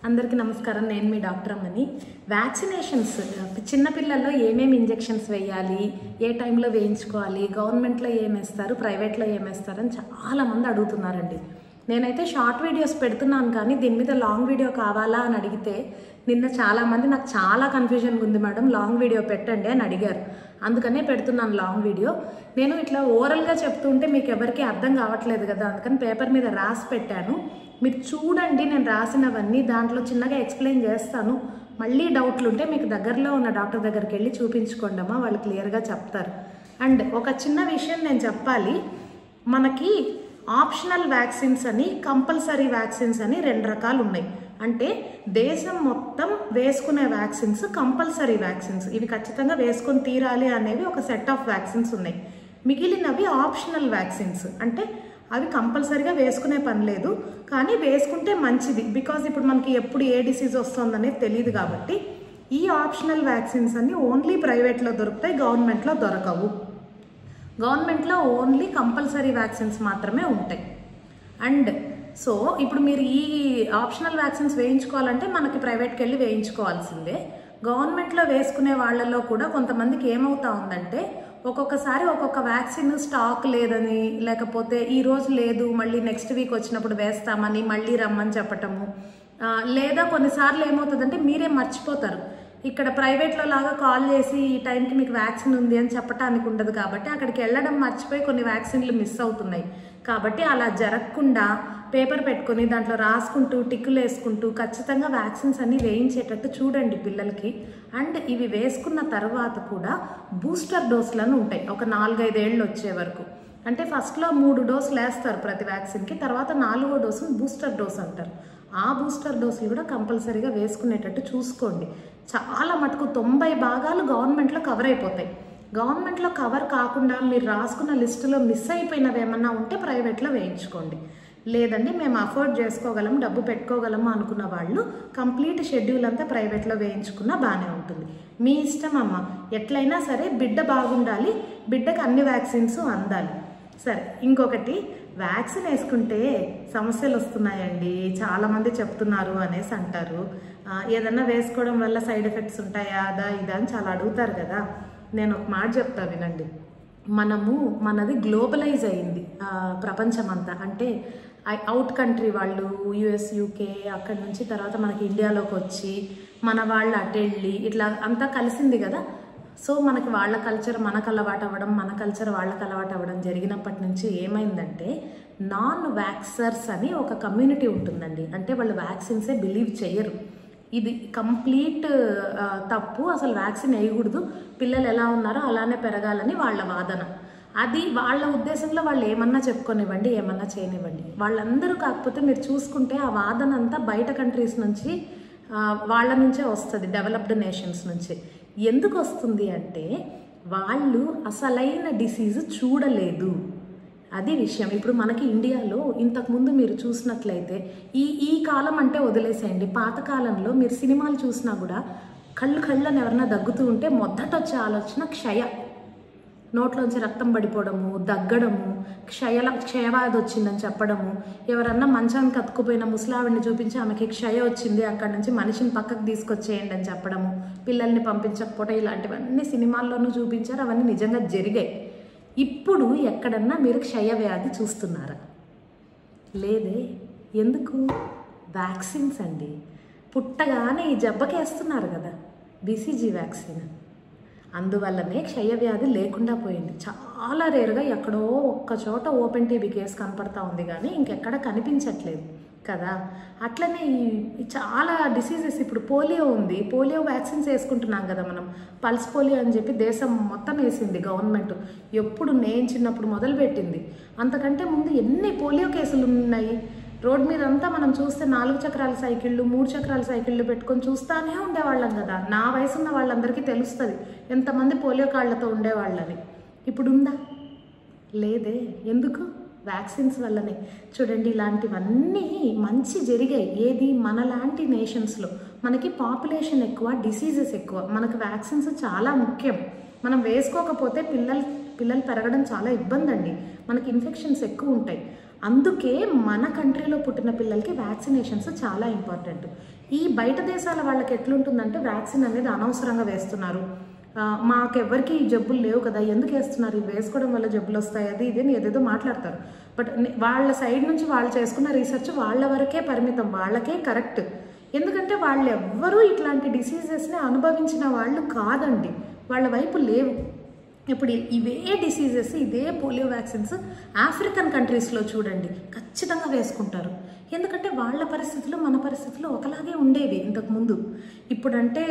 అందరికీ నమస్కారం. నేను మీ డాక్టర్ అమ్మని. వ్యాక్సినేషన్స్ చిన్న పిల్లల్లో ఏమేమి ఇంజెక్షన్స్ వేయాలి, ఏ టైంలో వేయించుకోవాలి, గవర్నమెంట్లో ఏమేస్తారు, ప్రైవేట్లో ఏమేస్తారు అని చాలామంది అడుగుతున్నారండి. నేనైతే షార్ట్ వీడియోస్ పెడుతున్నాను, కానీ దీని మీద లాంగ్ వీడియో కావాలా అని అడిగితే నిన్న చాలామంది నాకు చాలా కన్ఫ్యూజన్గా ఉంది మేడం, లాంగ్ వీడియో పెట్టండి అని అడిగారు. అందుకనే పెడుతున్నాను లాంగ్ వీడియో. నేను ఇట్లా ఓరల్గా చెప్తుంటే మీకు ఎవరికి అర్థం కావట్లేదు కదా, అందుకని పేపర్ మీద రాసి పెట్టాను. మీరు చూడండి, నేను రాసినవన్నీ దాంట్లో చిన్నగా ఎక్స్ప్లెయిన్ చేస్తాను. మళ్ళీ డౌట్లు ఉంటే మీకు దగ్గరలో ఉన్న డాక్టర్ దగ్గరికి వెళ్ళి చూపించుకోండమ్మా, వాళ్ళు క్లియర్గా చెప్తారు. అండ్ ఒక చిన్న విషయం నేను చెప్పాలి, మనకి ఆప్షనల్ వ్యాక్సిన్స్ అని, కంపల్సరీ వ్యాక్సిన్స్ అని రెండు రకాలు ఉన్నాయి. అంటే దేశం మొత్తం వేసుకునే వ్యాక్సిన్స్ కంపల్సరీ వ్యాక్సిన్స్, ఇవి ఖచ్చితంగా వేసుకొని తీరాలి అనేవి ఒక సెట్ ఆఫ్ వ్యాక్సిన్స్ ఉన్నాయి. మిగిలినవి ఆప్షనల్ వ్యాక్సిన్స్, అంటే అవి కంపల్సరీగా వేసుకునే పని లేదు, కానీ వేసుకుంటే మంచిది. బికాజ్ ఇప్పుడు మనకి ఎప్పుడు ఏ డిసీజ్ వస్తుందనేది తెలియదు కాబట్టి ఈ ఆప్షనల్ వ్యాక్సిన్స్ అన్ని ఓన్లీ ప్రైవేట్లో దొరుకుతాయి, గవర్నమెంట్లో దొరకవు. గవర్నమెంట్లో ఓన్లీ కంపల్సరీ వ్యాక్సిన్స్ మాత్రమే ఉంటాయి. అండ్ సో ఇప్పుడు మీరు ఈ ఆప్షనల్ వ్యాక్సిన్స్ వేయించుకోవాలంటే మనకి ప్రైవేట్కి వెళ్ళి వేయించుకోవాల్సిందే. గవర్నమెంట్లో వేసుకునే వాళ్ళలో కూడా కొంతమందికి ఏమవుతా ఉందంటే, ఒక్కొక్కసారి ఒక్కొక్క వ్యాక్సిన్ స్టాక్ లేదని, లేకపోతే ఈరోజు లేదు మళ్ళీ నెక్స్ట్ వీక్ వచ్చినప్పుడు వేస్తామని మళ్ళీ రమ్మని చెప్పటము, లేదా కొన్నిసార్లు ఏమవుతుందంటే మీరే మర్చిపోతారు. ఇక్కడ ప్రైవేట్లో లాగా కాల్ చేసి ఈ టైంకి మీకు వ్యాక్సిన్ ఉంది అని చెప్పడానికి ఉండదు, కాబట్టి అక్కడికి వెళ్ళడం మర్చిపోయి కొన్ని వ్యాక్సిన్లు మిస్ అవుతున్నాయి. కాబట్టి అలా జరగకుండా పేపర్ పెట్టుకొని దాంట్లో రాసుకుంటూ టిక్కులు వేసుకుంటూ ఖచ్చితంగా వ్యాక్సిన్స్ అన్ని వేయించేటట్టు చూడండి పిల్లలకి. అండ్ ఇవి వేసుకున్న తర్వాత కూడా బూస్టర్ డోసులను ఉంటాయి, ఒక 4-5 ఏళ్ళు వచ్చే వరకు. అంటే ఫస్ట్లో 3 డోసులు వేస్తారు ప్రతి వ్యాక్సిన్కి, తర్వాత 4వ డోసును బూస్టర్ డోస్ అంటారు. ఆ బూస్టర్ డోసులు కూడా కంపల్సరీగా వేసుకునేటట్టు చూసుకోండి. చాలా మటుకు 90 భాగాలు గవర్నమెంట్లో కవర్ అయిపోతాయి. గవర్నమెంట్లో కవర్ కాకుండా మీరు రాసుకున్న లిస్టులో మిస్ అయిపోయినవి ఏమన్నా ఉంటే ప్రైవేట్లో వేయించుకోండి. లేదండి మేము అఫోర్డ్ చేసుకోగలము, డబ్బు పెట్టుకోగలము అనుకున్న వాళ్ళు కంప్లీట్ షెడ్యూల్ అంతా ప్రైవేట్లో వేయించుకున్నా బాగానే ఉంటుంది. మీ ఇష్టం అమ్మ, ఎట్లయినా సరే బిడ్డ బాగుండాలి, బిడ్డకు అన్ని వ్యాక్సిన్స్ అందాలి. సరే, ఇంకొకటి, వ్యాక్సిన్ వేసుకుంటే సమస్యలు వస్తున్నాయండి చాలామంది చెప్తున్నారు అనేసి అంటారు. ఏదన్నా వేసుకోవడం వల్ల సైడ్ ఎఫెక్ట్స్ ఉంటాయా, అదా ఇదా అని చాలా అడుగుతారు కదా. నేను ఒక మాట చెప్తా వినండి. మనది గ్లోబలైజ్ అయింది ప్రపంచం అంతా. అంటే అవుట్ కంట్రీ వాళ్ళు, యుఎస్, యూకే, అక్కడి నుంచి తర్వాత మనకి ఇండియాలోకి వచ్చి మన వాళ్ళు అటెళ్ళి ఇట్లా అంతా కలిసింది కదా. సో మనకి వాళ్ళ కల్చర్ మనకు అలవాటు అవ్వడం, మన కల్చర్ వాళ్ళకి అలవాటు అవ్వడం జరిగినప్పటి నుంచి ఏమైందంటే, నాన్ వ్యాక్సర్స్ అని ఒక కమ్యూనిటీ ఉంటుందండి. అంటే వాళ్ళు వ్యాక్సిన్సే బిలీవ్ చేయరు. ఇది కంప్లీట్ తప్పు, అసలు వ్యాక్సిన్ వేయకూడదు, పిల్లలు ఎలా ఉన్నారో అలానే పెరగాలని వాళ్ళ వాదన. అది వాళ్ళ ఉద్దేశంలో వాళ్ళు ఏమన్నా చెప్పుకొనివ్వండి, ఏమన్నా చేయనివ్వండి. వాళ్ళందరూ కాకపోతే మీరు చూసుకుంటే ఆ వాదన అంతా బయట కంట్రీస్ నుంచి, వాళ్ళ నుంచే వస్తుంది, డెవలప్డ్ నేషన్స్ నుంచి. ఎందుకు వస్తుంది అంటే వాళ్ళు అసలైన డిసీజ్ చూడలేదు, అది విషయం. ఇప్పుడు మనకి ఇండియాలో ఇంతకుముందు మీరు చూసినట్లయితే ఈ కాలం అంటే వదిలేసేయండి, పాతకాలంలో మీరు సినిమాలు చూసినా కూడా కళ్ళని ఎవరన్నా దగ్గుతూ ఉంటే మొదట వచ్చే ఆలోచన క్షయ, నోట్లోంచి రక్తం పడిపోవడము, దగ్గడము, క్షయవ్యాధి వచ్చిందని చెప్పడము, ఎవరన్నా మంచానికి అతుక్కుపోయిన ముసలావిడిని చూపించి ఆమెకి క్షయ వచ్చింది, అక్కడి నుంచి మనిషిని పక్కకు తీసుకొచ్చేయండి అని చెప్పడము, పిల్లల్ని పంపించకపోవడం, ఇలాంటివన్నీ సినిమాల్లోనూ చూపించారు, అవన్నీ నిజంగా జరిగాయి. ఇప్పుడు ఎక్కడన్నా మీరు క్షయవ్యాధి చూస్తున్నారా? లేదే. ఎందుకు? వ్యాక్సిన్స్ అండి. పుట్టగానే ఈ జబ్బకేస్తున్నారు కదా, బీసీజీ వ్యాక్సిన్. అందువల్లనే క్షయవ్యాధి లేకుండా పోయింది. చాలా రేరుగా ఎక్కడో ఒక్క చోట ఓపెన్ టీబీ కేసు కనపడతా ఉంది, కానీ ఇంకెక్కడ కనిపించట్లేదు కదా. అట్లనే ఈ చాలా డిసీజెస్, ఇప్పుడు పోలియో ఉంది, పోలియో వ్యాక్సిన్స్ వేసుకుంటున్నాం కదా మనం. పల్స్ పోలియో అని చెప్పి దేశం మొత్తం వేసింది గవర్నమెంట్. ఎప్పుడు నేను చిన్నప్పుడు మొదలుపెట్టింది, అంతకంటే ముందు ఎన్ని పోలియో కేసులు ఉన్నాయి. రోడ్ మీద అంతా మనం చూస్తే 4 చక్రాల సైకిళ్ళు, 3 చక్రాల సైకిళ్ళు పెట్టుకొని చూస్తానే ఉండేవాళ్ళం కదా. నా వయసున్న వాళ్ళందరికీ తెలుస్తుంది ఎంతమంది పోలియో కాళ్లతో ఉండేవాళ్ళని. ఇప్పుడు ఉందా? లేదే. ఎందుకు? వ్యాక్సిన్స్ వల్లనే. చూడండి, ఇలాంటివన్నీ మంచి జరిగాయి. ఏది? మనలాంటి నేషన్స్లో. మనకి పాపులేషన్ ఎక్కువ, డిసీజెస్ ఎక్కువ, మనకు వ్యాక్సిన్స్ చాలా ముఖ్యం. మనం వేసుకోకపోతే పిల్లలు పెరగడం చాలా ఇబ్బంది అండి, మనకి ఇన్ఫెక్షన్స్ ఎక్కువ ఉంటాయి. అందుకే మన కంట్రీలో పుట్టిన పిల్లలకి వ్యాక్సినేషన్స్ చాలా ఇంపార్టెంట్. ఈ బయట దేశాల వాళ్ళకి ఎట్లుంటుందంటే వ్యాక్సిన్ అనేది అనవసరంగా వేస్తున్నారు, మాకెవ్వరికి ఈ జబ్బులు లేవు కదా, ఎందుకు వేస్తున్నారు, ఇవి వేసుకోవడం వల్ల జబ్బులు వస్తాయి, అది ఇది అని ఏదేదో మాట్లాడతారు. బట్ వాళ్ళ సైడ్ నుంచి వాళ్ళు చేసుకున్న రీసెర్చ్ వాళ్ళ వరకే పరిమితం, వాళ్ళకే కరెక్ట్. ఎందుకంటే వాళ్ళు ఎవ్వరూ ఇట్లాంటి డిసీజెస్ని అనుభవించిన వాళ్ళు కాదండి, వాళ్ళ వైపు లేవు. ఇప్పుడు ఇవే డిసీజెస్, ఇదే పోలియో వ్యాక్సిన్స్ ఆఫ్రికన్ కంట్రీస్లో చూడండి ఖచ్చితంగా వేసుకుంటారు. ఎందుకంటే వాళ్ళ పరిస్థితులు మన పరిస్థితులు ఒకలాగే ఉండేవి ఇంతకుముందు. ఇప్పుడంటే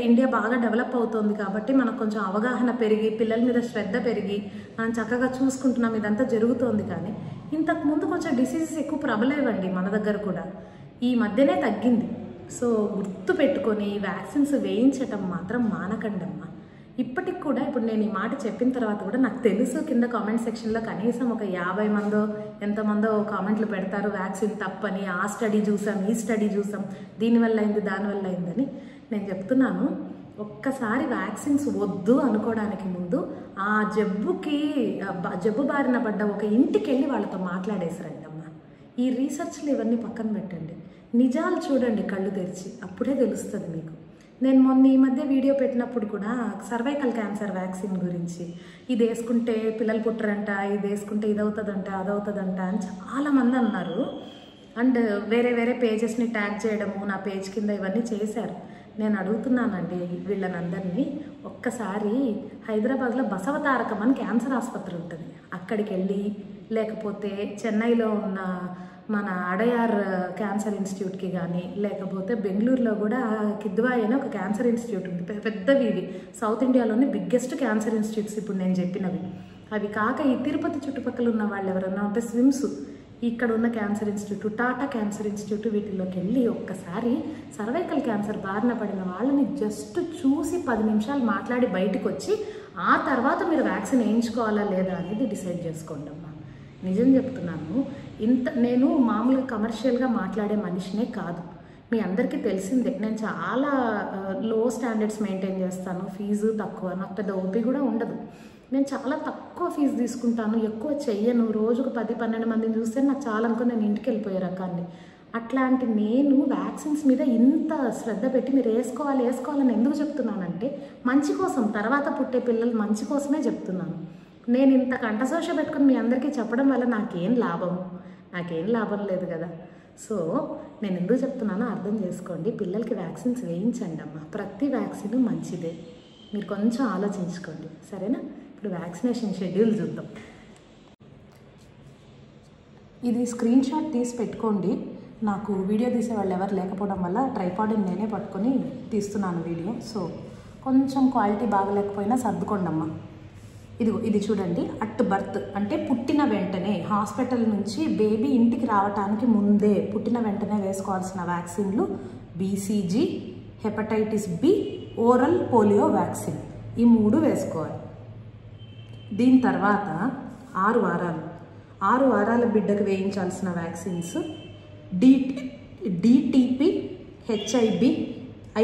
ఇండియా బాగా డెవలప్ అవుతుంది కాబట్టి మనకు కొంచెం అవగాహన పెరిగి, పిల్లల మీద శ్రద్ధ పెరిగి మనం చక్కగా చూసుకుంటున్నాం, ఇదంతా జరుగుతోంది. కానీ ఇంతకుముందు కొంచెం డిసీజెస్ ఎక్కువ ప్రబలేవండి మన దగ్గర కూడా, ఈ మధ్యనే తగ్గింది. సో గుర్తు పెట్టుకొని వ్యాక్సిన్స్ వేయించటం మాత్రం మానకండమ్మా. ఇప్పటికి కూడా ఇప్పుడు నేను ఈ మాట చెప్పిన తర్వాత కూడా నాకు తెలుసు కింద కామెంట్ సెక్షన్లో కనీసం ఒక 50 మందో ఎంతమందో కామెంట్లు పెడతారు వ్యాక్సిన్ తప్పని, ఆ స్టడీ చూసాం, ఈ స్టడీ చూసాం, దీనివల్ల అయింది దానివల్ల అయిందని. నేను చెప్తున్నాను, ఒక్కసారి వ్యాక్సిన్స్ వద్దు అనుకోవడానికి ముందు ఆ జబ్బు బారిన పడ్డ ఒక ఇంటికి వెళ్ళి వాళ్ళతో మాట్లాడేసిరండి అమ్మ. ఈ రీసెర్చ్లు ఇవన్నీ పక్కన పెట్టండి, నిజాలు చూడండి కళ్ళు తెరిచి, అప్పుడే తెలుస్తుంది మీకు. నేను మొన్న ఈ మధ్య వీడియో పెట్టినప్పుడు కూడా సర్వైకల్ క్యాన్సర్ వ్యాక్సిన్ గురించి, ఇది వేసుకుంటే పిల్లలు పుట్టరంట, ఇది వేసుకుంటే ఇది అవుతుందంట, అది అవుతుందంట అని చాలామంది అన్నారు. అండ్ వేరే వేరే పేజెస్ని ట్యాగ్ చేయడము నా పేజ్ కింద ఇవన్నీ చేశారు. నేను అడుగుతున్నానండి వీళ్ళనందరినీ, ఒక్కసారి హైదరాబాద్లో బసవతారకం అని క్యాన్సర్ ఆసుపత్రి ఉంటుంది, అక్కడికి వెళ్ళి, లేకపోతే చెన్నైలో ఉన్న మన అడయార్ క్యాన్సర్ ఇన్స్టిట్యూట్కి కానీ, లేకపోతే బెంగళూరులో కూడా కిద్వాయి అని ఒక క్యాన్సర్ ఇన్స్టిట్యూట్ ఉంది, పెద్దవి. ఇవి సౌత్ ఇండియాలోనే బిగ్గెస్ట్ క్యాన్సర్ ఇన్స్టిట్యూట్స్ ఇప్పుడు నేను చెప్పినవి. అవి కాక ఈ తిరుపతి చుట్టుపక్కల ఉన్న వాళ్ళు ఎవరన్నా ఉంటే స్విమ్స్, ఇక్కడ ఉన్న cancer institute, Tata cancer institute, వీటిలోకి వెళ్ళి ఒక్కసారి సర్వైకల్ క్యాన్సర్ బారిన పడిన వాళ్ళని జస్ట్ చూసి 10 నిమిషాలు మాట్లాడి బయటకు వచ్చి ఆ తర్వాత మీరు వ్యాక్సిన్ వేయించుకోవాలా లేదా అనేది డిసైడ్ చేసుకోండి అమ్మా. నిజం చెప్తున్నాను, నేను మామూలుగా కమర్షియల్గా మాట్లాడే మనిషినే కాదు, మీ అందరికీ తెలిసిందే. నేను చాలా లో స్టాండర్డ్స్ మెయింటైన్ చేస్తాను, ఫీజు తక్కువ, నాకు పెద్ద ఓపి కూడా ఉండదు. నేను చాలా తక్కువ ఫీజు తీసుకుంటాను, ఎక్కువ చెయ్యను. రోజుకు 10-12 మందిని చూస్తే నాకు చాలా అనుకుని నేను ఇంటికి వెళ్ళిపోయే రకాన్ని. అట్లాంటి నేను వ్యాక్సిన్స్ మీద ఇంత శ్రద్ధ పెట్టి మీరు వేసుకోవాలని ఎందుకు చెప్తున్నానంటే మంచి కోసం, తర్వాత పుట్టే పిల్లలు మంచి కోసమే చెప్తున్నాను. నేను ఇంత కంఠశోష పెట్టుకుని మీ అందరికీ చెప్పడం వల్ల నాకేం లాభం లేదు కదా. సో నేను ఎందుకు చెప్తున్నానో అర్థం చేసుకోండి, పిల్లలకి వ్యాక్సిన్స్ వేయించండి అమ్మ, ప్రతి వ్యాక్సిన్ మంచిదే, మీరు కొంచెం ఆలోచించుకోండి, సరేనా? ఇప్పుడు వ్యాక్సినేషన్ షెడ్యూల్ చూద్దాం. ఇది స్క్రీన్ షాట్ తీసి పెట్టుకోండి, నాకు వీడియో తీసే వాళ్ళు ఎవరు లేకపోవడం వల్ల ట్రైపాడ్ని నేనే పట్టుకొని తీస్తున్నాను వీడియో. సో కొంచెం క్వాలిటీ బాగలేకపోయినా సర్దుకోండి అమ్మ. ఇది చూడండి, అట్ బర్త్ అంటే పుట్టిన వెంటనే, హాస్పిటల్ నుంచి బేబీ ఇంటికి రావడానికి ముందే పుట్టిన వెంటనే వేసుకోవాల్సిన వ్యాక్సిన్లు BCG, hepatitis B, oral polio vaccine, ఈ 3 వేసుకోవాలి. దీని తర్వాత 6 వారాల బిడ్డకు వేయించాల్సిన vaccines DTP, HIV,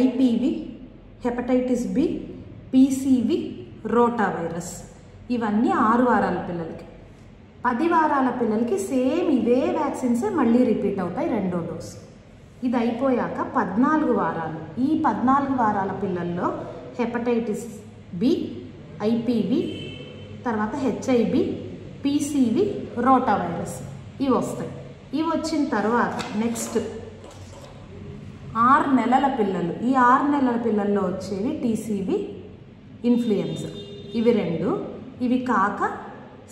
IPV, hepatitis B, PCV, rotavirus, ఇవన్నీ 6 వారాల పిల్లలకి. 10 వారాల పిల్లలకి సేమ్ ఇవే వ్యాక్సిన్స్ మళ్ళీ రిపీట్ అవుతాయి, 2వ డోస్. ఇది అయిపోయాక 14 వారాలు, ఈ 14 వారాల పిల్లల్లో హెపటైటిస్ B, IPV, తర్వాత HIV, PCV, రోటా వైరస్ ఇవి వస్తాయి. ఇవి వచ్చిన తర్వాత నెక్స్ట్ 6 నెలల పిల్లలు, ఈ 6 నెలల పిల్లల్లో వచ్చేవి TCV, ఇన్ఫ్లుయెన్జా, ఇవి 2. ఇవి కాక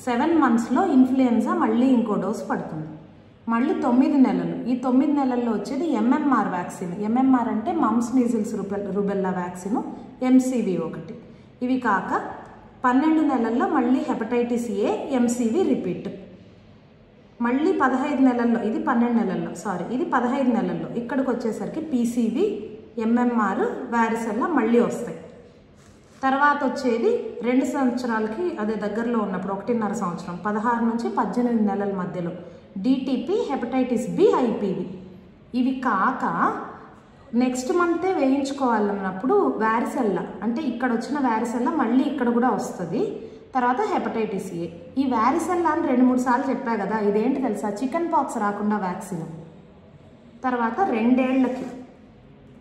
7 మంత్స్లో ఇన్ఫ్లుయెన్జా మళ్ళీ ఇంకో డోస్ పడుతుంది. మళ్ళీ 9 నెలలు, ఈ 9 నెలల్లో వచ్చేది MMR వ్యాక్సిన్. MMR అంటే mumps, measles, rubella vaccine, MCV 1. ఇవి కాక 12 నెలల్లో మళ్ళీ హెపటైటిస్ A, MCV రిపీట్. మళ్ళీ 15 నెలల్లో, ఇది 12 నెలల్లో, ఇది 15 నెలల్లో ఇక్కడికి వచ్చేసరికి PCV, MMR, వారిసెల్లా మళ్ళీ వస్తాయి. తర్వాత వచ్చేది 2 సంవత్సరాలకి, అదే దగ్గరలో ఉన్నప్పుడు 1.5 సంవత్సరం, 16 నుంచి 18 నెలల మధ్యలో DTP, హెపటైటిస్ B, IPV. ఇవి కాక నెక్స్ట్ మంతే వేయించుకోవాలన్నప్పుడు వారిసెల్లా, అంటే ఇక్కడ వచ్చిన వారిసెల్లా మళ్ళీ ఇక్కడ కూడా వస్తుంది. తర్వాత హెపటైటిస్ ఏ. ఈ వ్యారిసెల్లా అని 2-3 సార్లు చెప్పా కదా, ఇదేంటి తెలుసా? చికెన్ పాక్స్ రాకుండా వ్యాక్సిన్. తర్వాత 2 ఏళ్లకి.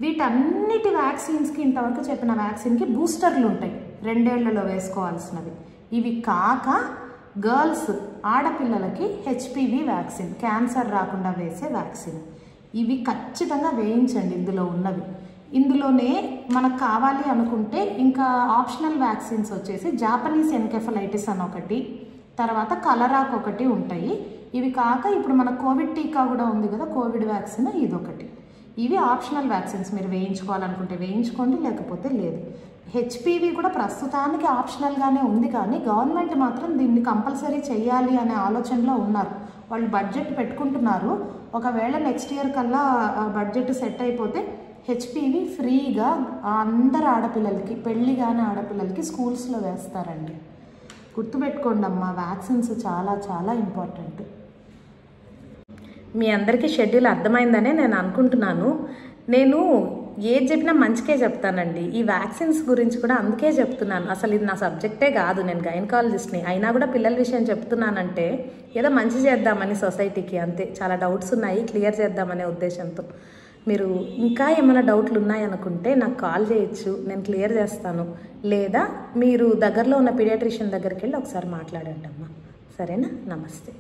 వీటన్నిటి వ్యాక్సిన్స్కి, ఇంతవరకు చెప్పిన వ్యాక్సిన్కి బూస్టర్లు ఉంటాయి 2 ఏళ్లలో వేసుకోవాల్సినవి. ఇవి కాక గర్ల్స్, ఆడపిల్లలకి హెచ్పివి వ్యాక్సిన్, క్యాన్సర్ రాకుండా వేసే వ్యాక్సిన్. ఇవి ఖచ్చితంగా వేయించండి ఇందులో ఉన్నవి. ఇందులోనే మనకు కావాలి అనుకుంటే ఇంకా ఆప్షనల్ వ్యాక్సిన్స్ వచ్చేసి జాపనీస్ ఎన్కెఫలైటిస్ అని ఒకటి, తర్వాత కలరాకు ఒకటి ఉంటాయి. ఇవి కాక ఇప్పుడు మన కోవిడ్ టీకా కూడా ఉంది కదా, కోవిడ్ వ్యాక్సిన్, ఇదొకటి. ఇవి ఆప్షనల్ వ్యాక్సిన్స్. మీరు వేయించుకోవాలనుకుంటే వేయించుకోండి, లేకపోతే లేదు. హెచ్పివి కూడా ప్రస్తుతానికి ఆప్షనల్గానే ఉంది, కానీ గవర్నమెంట్ మాత్రం దీన్ని కంపల్సరీ చేయాలి అనే ఆలోచనలో ఉన్నారు. వాళ్ళు బడ్జెట్ పెట్టుకుంటున్నారు. ఒకవేళ నెక్స్ట్ ఇయర్ కల్లా బడ్జెట్ సెట్ అయిపోతే హెచ్పివి ఫ్రీగా అందరు ఆడపిల్లలకి, పెళ్ళి కాని ఆడపిల్లలకి స్కూల్స్లో వేస్తారండి. గుర్తుపెట్టుకోండి అమ్మా, వ్యాక్సిన్స్ చాలా చాలా ఇంపార్టెంట్. మీ అందరికీ షెడ్యూల్ అర్థమైందనే నేను అనుకుంటున్నాను. నేను ఏది చెప్పినా మంచికే చెప్తానండి. ఈ వ్యాక్సిన్స్ గురించి కూడా అందుకే చెప్తున్నాను. అసలు ఇది నా సబ్జెక్టే కాదు, నేను గైనకాలజిస్ట్ని అయినా కూడా పిల్లల విషయం చెప్తున్నానంటే ఏదో మంచి చేద్దామని సొసైటీకి, అంతే. చాలా డౌట్స్ ఉన్నాయి, క్లియర్ చేద్దామనే ఉద్దేశంతో. మీరు ఇంకా ఏమైనా డౌట్లు ఉన్నాయనుకుంటే నాకు కాల్ చేయొచ్చు, నేను క్లియర్ చేస్తాను. లేదా మీరు దగ్గరలో ఉన్న పీడియాట్రిషియన్ దగ్గరికి వెళ్ళి ఒకసారి మాట్లాడండి అమ్మా. సరేనా? నమస్తే.